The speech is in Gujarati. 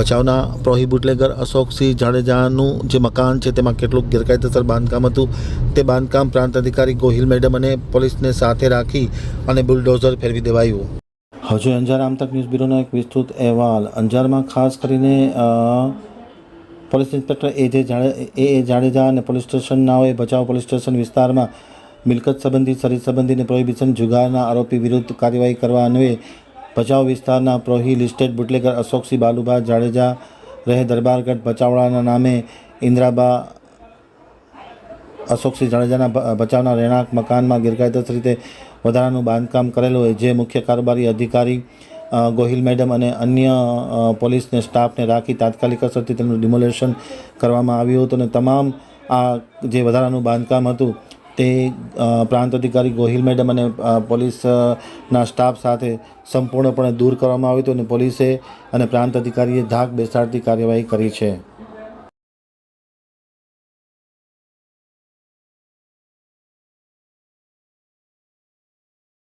ભચાઉના પ્રોહી બુટલેગર અશોકસિંહ જાડેજાનું જે મકાન છે તેમાં કેટલુંક ગેરકાયદેસર બાંધકામ હતું તે બાંધકામ પ્રાંત અધિકારી ગોહિલ મેડમ અને પોલીસને સાથે રાખી અને બુલડોઝર ફેરવી દેવાયું. હજુ અંજાર આમતક ન્યૂઝ બ્યુરોનો એક વિસ્તૃત અહેવાલ. અંજારમાં ખાસ કરીને પોલીસ ઇન્સ્પેક્ટર એ જાડેજા અને પોલીસ સ્ટેશનનાઓએ ભચાઉ પોલીસ સ્ટેશન વિસ્તારમાં મિલકત સંબંધી શરીર સંબંધી અને પ્રોહિબિશન જુગારના આરોપી વિરુદ્ધ કાર્યવાહી કરવા અન્વયે ભચાઉ વિસ્તારના પ્રોહી લિસ્ટેડ બુટલેગર અશોકસિંહ બાલુભા જાડેજા રહે દરબારગઢ ભચાઉના નામે ઇન્દ્રાબા અશોકસિંહ જાડેજાના ભચાઉના રહેણાંક મકાનમાં ગેરકાયદેસર રીતે વધારાનું બાંધકામ કરેલું હોય જે મુખ્ય કારોબારી અધિકારી ગોહિલ મેડમ અને અન્ય પોલીસને સ્ટાફને રાખી તાત્કાલિક અસરથી તેનું ડિમોલેશન કરવામાં આવ્યું હતું અને તમામ આ જે વધારાનું બાંધકામ હતું તે પ્રાંત અધિકારી ગોહિલ મેડમ અને પોલીસના સ્ટાફ સાથે સંપૂર્ણપણે દૂર કરવામાં આવ્યું હતું અને પોલીસે અને પ્રાંત અધિકારીએ ધાક બેસાડતી કાર્યવાહી કરી છે.